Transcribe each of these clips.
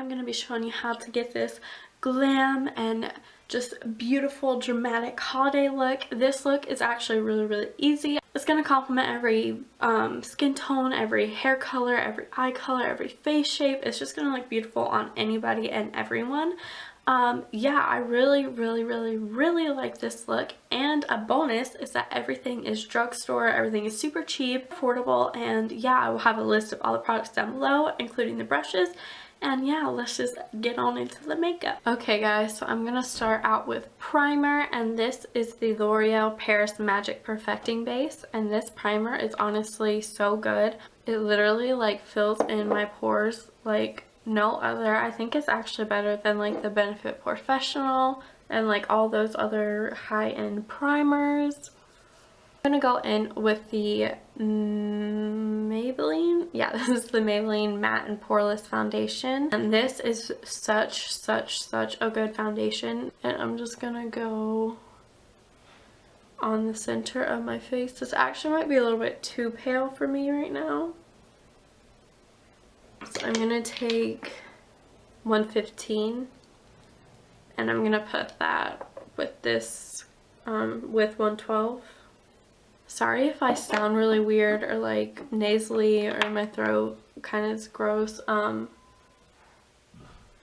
I'm going to be showing you how to get this glam and just beautiful dramatic holiday look. This look is actually really easy. It's going to complement every skin tone, every hair color, every eye color, every face shape. It's just going to look beautiful on anybody and everyone. Yeah, I really like this look, and a bonus is that everything is drugstore, everything is super cheap, affordable, and yeah, I will have a list of all the products down below, including the brushes. And yeah, let's just get on into the makeup. Okay guys, so I'm gonna start out with primer, and this is the L'Oreal Paris Magic Perfecting Base, and this primer is honestly so good. It literally like fills in my pores like no other. I think it's actually better than like the Benefit Professional and like all those other high-end primers. I'm gonna go in with the Maybelline. Yeah, this is the Maybelline Matte and Poreless Foundation. And this is such a good foundation. And I'm just gonna go on the center of my face. This actually might be a little bit too pale for me right now. So I'm gonna take 115 and I'm gonna put that with this with 112. Sorry if I sound really weird or like nasally or my throat kind of is gross. I've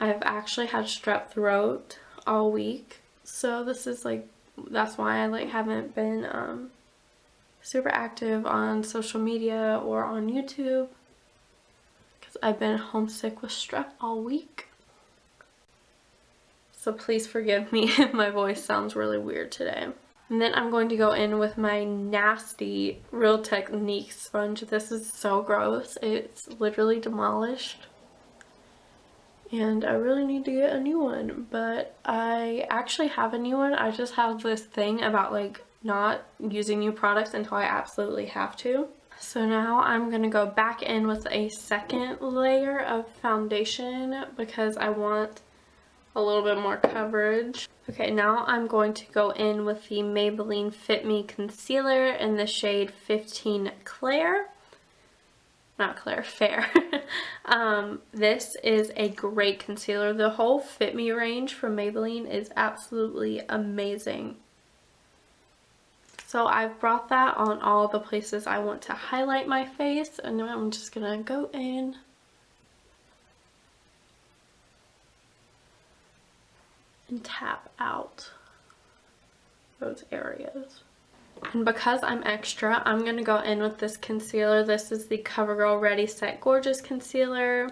actually had strep throat all week, so this is like, that's why I like haven't been super active on social media or on YouTube, because I've been homesick with strep all week. So please forgive me if my voice sounds really weird today. And then I'm going to go in with my nasty Real Technique sponge. This is so gross. It's literally demolished. And I really need to get a new one. But I actually have a new one. I just have this thing about like not using new products until I absolutely have to. So now I'm going to go back in with a second layer of foundation because I want a little bit more coverage. Okay, now I'm going to go in with the Maybelline Fit Me Concealer in the shade 15 Clair. Not Clair, Fair. This is a great concealer. The whole Fit Me range from Maybelline is absolutely amazing. So I've brought that on all the places I want to highlight my face, and then I'm just gonna go in and tap out those areas. And because I'm extra, I'm going to go in with this concealer. This is the CoverGirl Ready Set Gorgeous Concealer.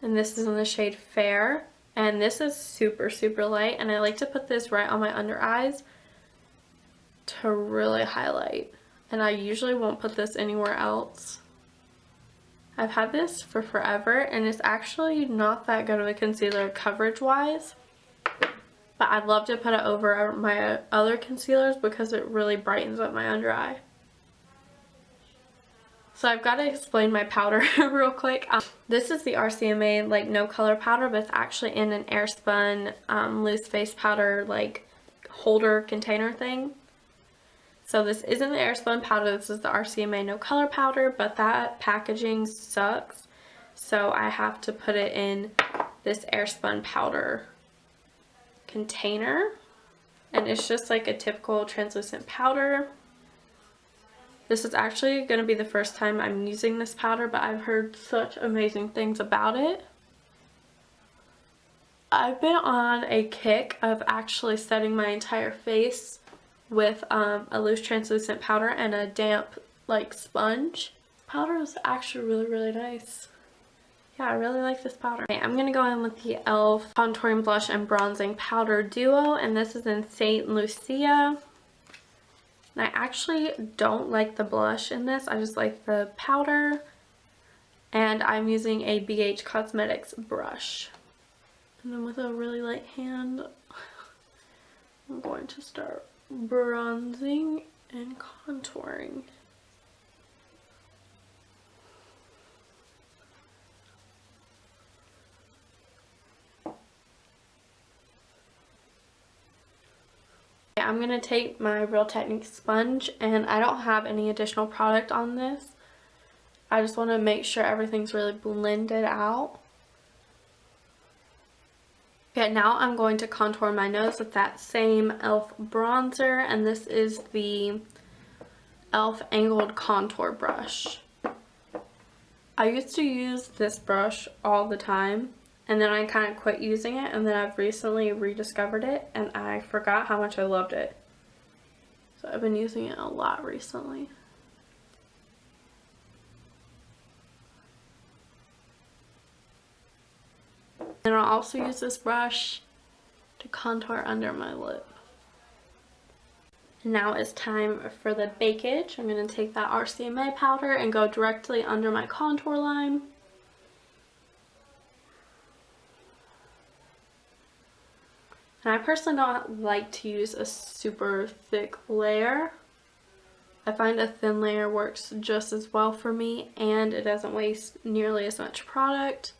And this is in the shade Fair. And this is super light. And I like to put this right on my under eyes to really highlight. And I usually won't put this anywhere else. I've had this for forever, and it's actually not that good of a concealer coverage wise. But I'd love to put it over my other concealers because it really brightens up my under eye. So I've got to explain my powder real quick. This is the RCMA like no color powder, but it's actually in an airspun loose face powder like holder container thing. So this isn't the airspun powder, this is the RCMA no color powder, but that packaging sucks. So I have to put it in this airspun powder container, and it's just like a typical translucent powder. This is actually going to be the first time I'm using this powder, but I've heard such amazing things about it. I've been on a kick of actually setting my entire face with a loose translucent powder and a damp like sponge. Powder is actually really nice. Yeah, I really like this powder. Okay, I'm going to go in with the e.l.f. Contouring Blush and Bronzing Powder Duo, and this is in St. Lucia. And I actually don't like the blush in this, I just like the powder. And I'm using a BH Cosmetics brush. And then with a really light hand, I'm going to start bronzing and contouring. I'm going to take my Real Technique sponge, and I don't have any additional product on this. I just want to make sure everything's really blended out. Okay, now I'm going to contour my nose with that same e.l.f. bronzer, and this is the e.l.f. Angled Contour Brush. I used to use this brush all the time, and then I kind of quit using it, and then I've recently rediscovered it, and I forgot how much I loved it. So I've been using it a lot recently. And I'll also use this brush to contour under my lip. And now it's time for the bakage. I'm going to take that RCMA powder and go directly under my contour line. And I personally don't like to use a super thick layer. I find a thin layer works just as well for me, and it doesn't waste nearly as much product.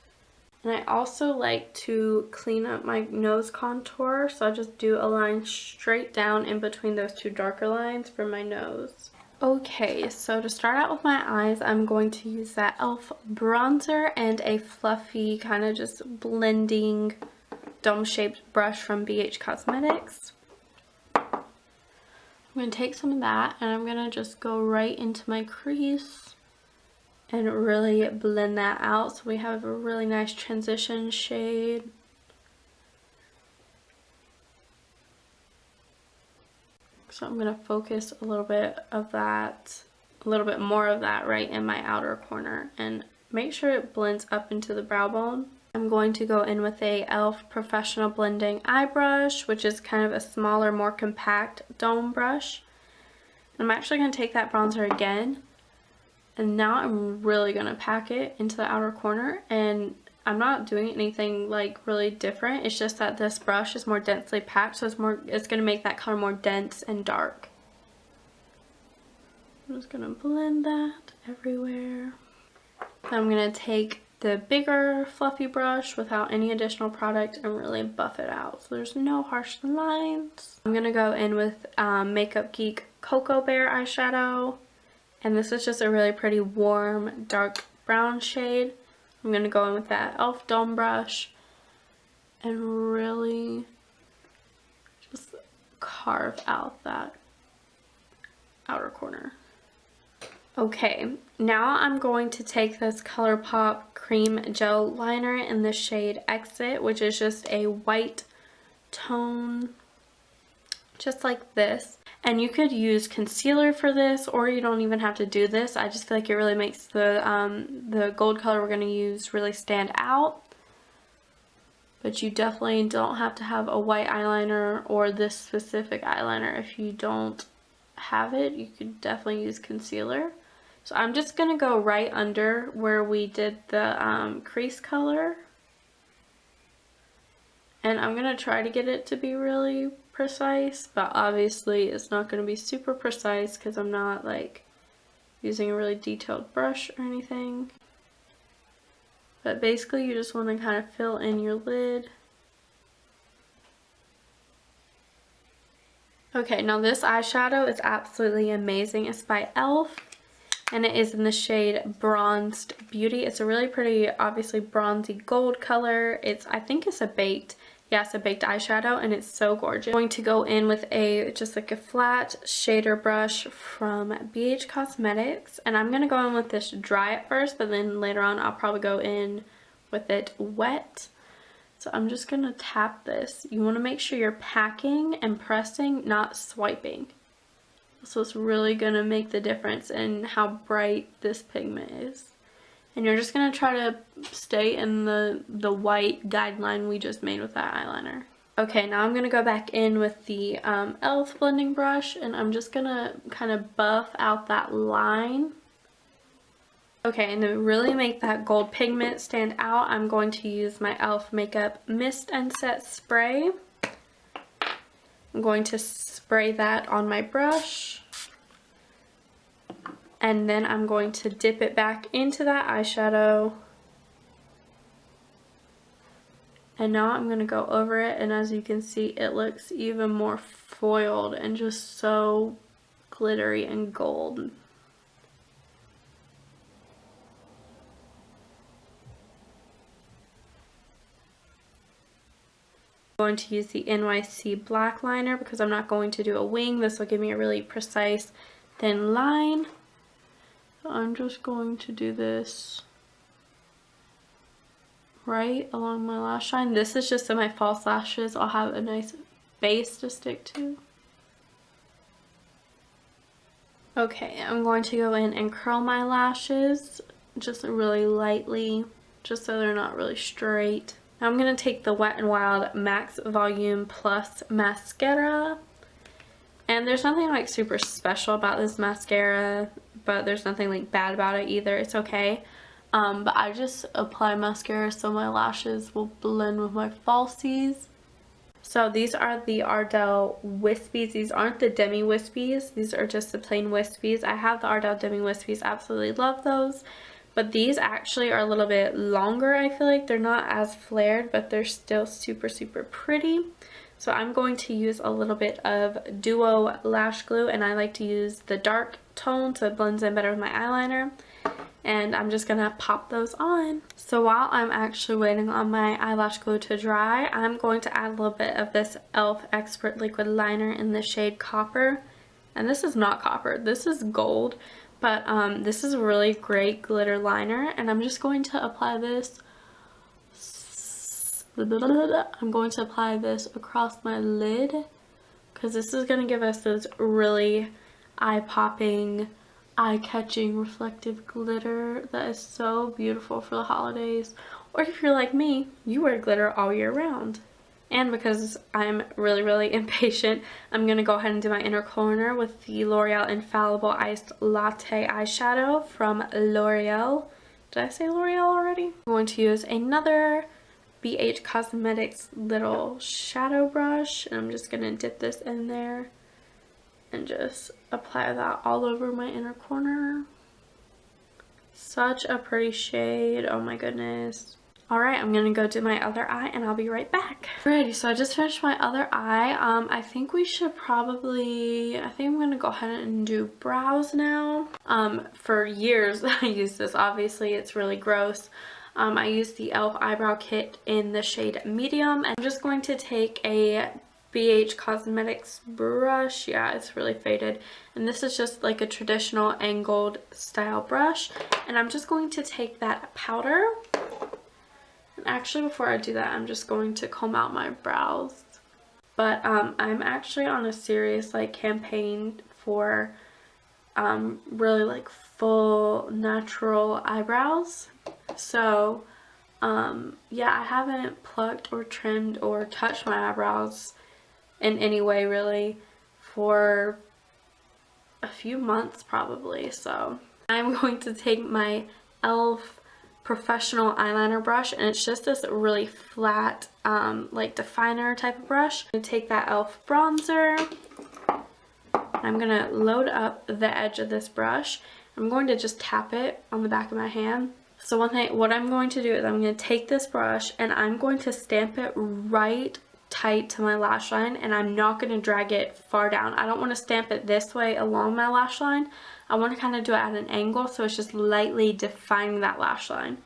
And I also like to clean up my nose contour, so I just do a line straight down in between those two darker lines for my nose. Okay, so to start out with my eyes, I'm going to use that e.l.f. bronzer and a fluffy kind of just blending dome-shaped brush from BH Cosmetics. I'm going to take some of that and I'm going to just go right into my crease and really blend that out so we have a really nice transition shade. So I'm going to focus a little bit more of that right in my outer corner and make sure it blends up into the brow bone. I'm going to go in with a e.l.f. Professional Blending Eye Brush, which is kind of a smaller, more compact dome brush. And I'm actually going to take that bronzer again. And now I'm really going to pack it into the outer corner, and I'm not doing anything like really different. It's just that this brush is more densely packed, so it's going to make that color more dense and dark. I'm just going to blend that everywhere. Then I'm going to take the bigger fluffy brush without any additional product and really buff it out so there's no harsh lines. I'm going to go in with Makeup Geek Cocoa Bear eyeshadow. And this is just a really pretty warm, dark brown shade. I'm going to go in with that e.l.f. Dome Brush and really just carve out that outer corner. Okay, now I'm going to take this ColourPop Cream Gel Liner in the shade Exit, which is just a white tone, just like this. And you could use concealer for this, or you don't even have to do this. I just feel like it really makes the gold color we're going to use really stand out. But you definitely don't have to have a white eyeliner or this specific eyeliner. If you don't have it, you could definitely use concealer. So I'm just going to go right under where we did the crease color. And I'm going to try to get it to be really precise, but obviously it's not going to be super precise because I'm not like using a really detailed brush or anything. But basically you just want to kind of fill in your lid. Okay, now this eyeshadow is absolutely amazing. It's by e.l.f. and it is in the shade Bronzed Beauty. It's a really pretty, obviously bronzy gold color. I think it's a baked eyeshadow, and it's so gorgeous. I'm going to go in with just like a flat shader brush from BH Cosmetics, and I'm going to go in with this dry at first, but then later on I'll probably go in with it wet. So I'm just going to tap this. You want to make sure you're packing and pressing, not swiping. So it's really going to make the difference in how bright this pigment is. And you're just going to try to stay in the white guideline we just made with that eyeliner. Okay, now I'm going to go back in with the e.l.f. blending brush, and I'm just going to kind of buff out that line. Okay, and to really make that gold pigment stand out, I'm going to use my e.l.f. Makeup Mist and Set Spray. I'm going to spray that on my brush. And then I'm going to dip it back into that eyeshadow. And now I'm going to go over it, and as you can see, it looks even more foiled and just so glittery and gold. I'm going to use the NYC black liner because I'm not going to do a wing. This will give me a really precise thin line. So I'm just going to do this right along my lash line. This is just so my false lashes I'll have a nice base to stick to. Okay, I'm going to go in and curl my lashes just really lightly, just so they're not really straight. Now I'm going to take the Wet n Wild Max Volume Plus Mascara. And there's nothing like super special about this mascara, but there's nothing like bad about it either. It's okay. But I just apply mascara so my lashes will blend with my falsies. So these are the Ardell Wispies. These aren't the Demi Wispies. These are just the plain Wispies. I have the Ardell Demi Wispies. Absolutely love those. But these actually are a little bit longer, I feel like. They're not as flared, but they're still super, super pretty. So I'm going to use a little bit of Duo Lash Glue, and I like to use the dark tone so it blends in better with my eyeliner. And I'm just gonna pop those on. So while I'm actually waiting on my eyelash glue to dry, I'm going to add a little bit of this e.l.f. Expert Liquid Liner in the shade Copper. And this is not copper, this is gold. But this is a really great glitter liner, and I'm just going to apply this. I'm going to apply this across my lid because this is going to give us this really eye-popping, eye-catching reflective glitter that is so beautiful for the holidays. Or if you're like me, you wear glitter all year round. And because I'm really, really impatient, I'm going to go ahead and do my inner corner with the L'Oreal Infallible Iced Latte Eyeshadow from Loreal. Did I say L'Oreal already? I'm going to use another BH Cosmetics little shadow brush, and I'm just going to dip this in there and just apply that all over my inner corner. Such a pretty shade, oh my goodness. Alright, I'm going to go do my other eye and I'll be right back. Alrighty, so I just finished my other eye. I think we should probably, I think I'm going to go ahead and do brows now. For years I used this, obviously it's really gross. I used the e.l.f. Eyebrow Kit in the shade Medium. And I'm just going to take a BH Cosmetics brush. Yeah, it's really faded. And this is just like a traditional angled style brush. And I'm just going to take that powder. And actually, before I do that, I'm just going to comb out my brows. But I'm actually on a serious like campaign for really like full natural eyebrows. So yeah, I haven't plucked or trimmed or touched my eyebrows in any way really for a few months probably. So I'm going to take my e.l.f. Professional eyeliner brush, and it's just this really flat like definer type of brush. I'm going to take that e.l.f. bronzer. I'm going to load up the edge of this brush. I'm going to just tap it on the back of my hand. So what I'm going to do is I'm going to take this brush and I'm going to stamp it right tight to my lash line, and I'm not going to drag it far down. I don't want to stamp it this way along my lash line. I want to kind of do it at an angle so it's just lightly defining that lash line.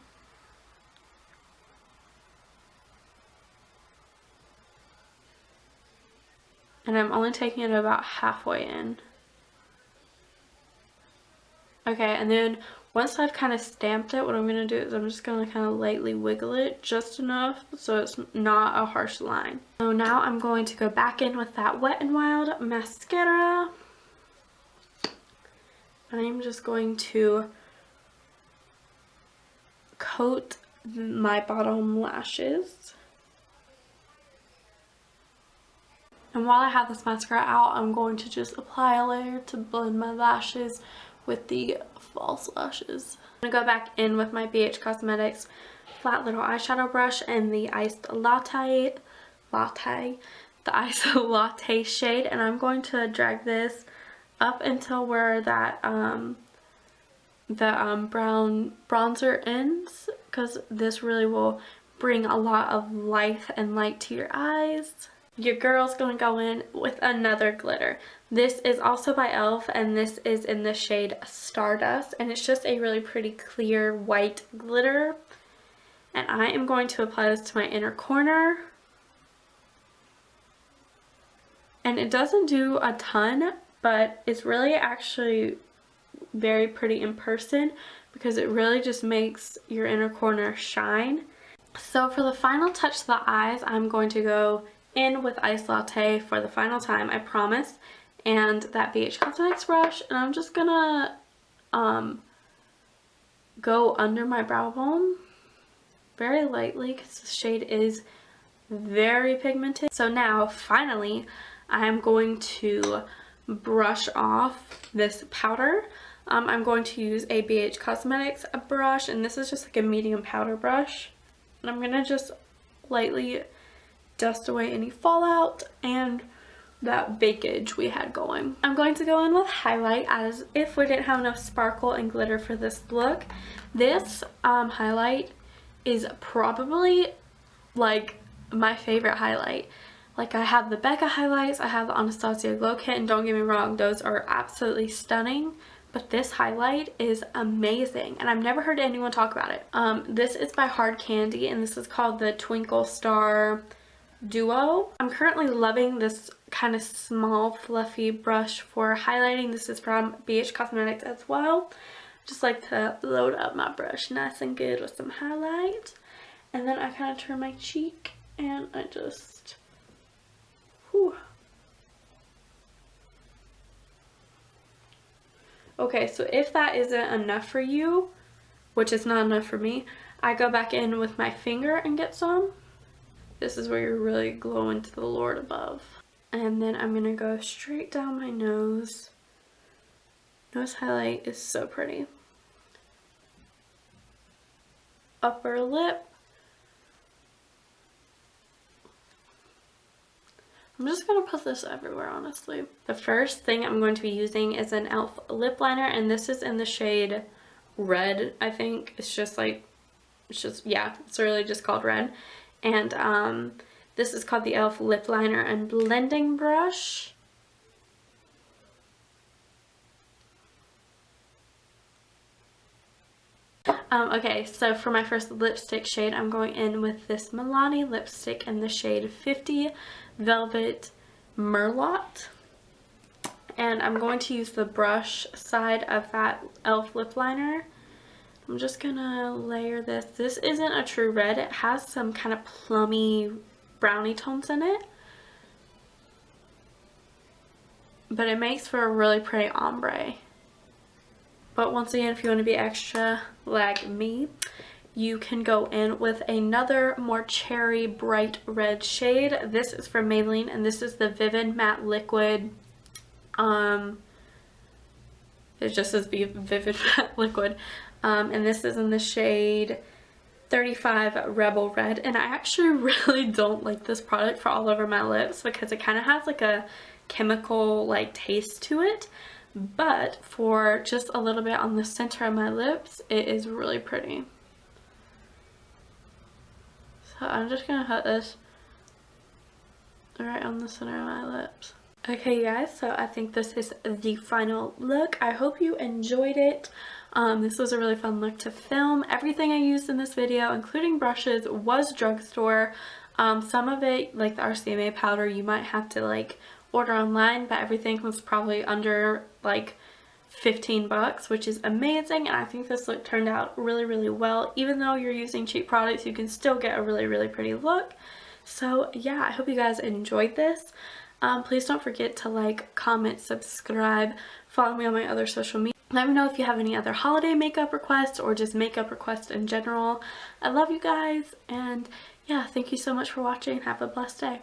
And I'm only taking it about halfway in. Okay, and then once I've kind of stamped it, what I'm going to do is I'm just going to kind of lightly wiggle it just enough so it's not a harsh line. So now I'm going to go back in with that Wet n Wild mascara. I'm just going to coat my bottom lashes. And while I have this mascara out, I'm going to just apply a layer to blend my lashes with the false lashes. I'm going to go back in with my BH Cosmetics flat little eyeshadow brush and the Iced Latte, the Iced Latte shade, and I'm going to drag this up until where that brown bronzer ends, because this really will bring a lot of life and light to your eyes. Your girl's gonna go in with another glitter. This is also by e.l.f. and this is in the shade Stardust, and it's just a really pretty clear white glitter. And I am going to apply this to my inner corner. and it doesn't do a ton, but it's really actually very pretty in person because it really just makes your inner corner shine. So for the final touch to the eyes, I'm going to go in with Ice Latte for the final time, I promise, and that BH Cosmetics brush, and I'm just gonna go under my brow bone very lightly because the shade is very pigmented. So now finally I'm going to brush off this powder. I'm going to use a BH Cosmetics brush, and this is just like a medium powder brush, and I'm gonna just lightly dust away any fallout and that bakage we had going. I'm going to go in with highlight as if we didn't have enough sparkle and glitter for this look. This highlight is probably like my favorite highlight. Like, I have the Becca highlights, I have the Anastasia Glow Kit, and don't get me wrong, those are absolutely stunning, but this highlight is amazing, and I've never heard anyone talk about it. This is by Hard Candy, and this is called the Twinkle Star Duo. I'm currently loving this kind of small fluffy brush for highlighting. This is from BH Cosmetics as well. Just like to load up my brush nice and good with some highlight, and then I kind of turn my cheek and I just okay, so if that isn't enough for you, which is not enough for me, I go back in with my finger and get some. This is where you're really glowing to the Lord above. And then I'm gonna go straight down my nose. Nose highlight is so pretty. Upper lip. I'm just going to put this everywhere, honestly. The first thing I'm going to be using is an e.l.f. lip liner, and this is in the shade Red, I think. It's just like, yeah, it's really just called Red. And this is called the e.l.f. Lip Liner and Blending Brush. Okay, so for my first lipstick shade, I'm going in with this Milani lipstick in the shade 50 Velvet Merlot. And I'm going to use the brush side of that e.l.f. lip liner. I'm just gonna layer this. This isn't a true red. It has some kind of plummy brownie tones in it, but it makes for a really pretty ombre. But once again, if you want to be extra like me, you can go in with another more cherry bright red shade. This is from Maybelline, and this is the Vivid Matte Liquid. It just says Vivid Matte Liquid. And this is in the shade 35 Rebel Red. And I actually really don't like this product for all over my lips because it kind of has like a chemical like taste to it. But for just a little bit on the center of my lips, it is really pretty. So I'm just going to put this right on the center of my lips. Okay, you guys, so I think this is the final look. I hope you enjoyed it. This was a really fun look to film. Everything I used in this video, including brushes, was drugstore. Some of it, like the RCMA powder, you might have to like order online, but everything was probably under like 15 bucks, which is amazing. And I think this look turned out really, really well. Even though you're using cheap products, you can still get a really, really pretty look. So yeah, I hope you guys enjoyed this. Please don't forget to like, comment, subscribe, follow me on my other social media. Let me know if you have any other holiday makeup requests or just makeup requests in general. I love you guys, and yeah, thank you so much for watching. Have a blessed day.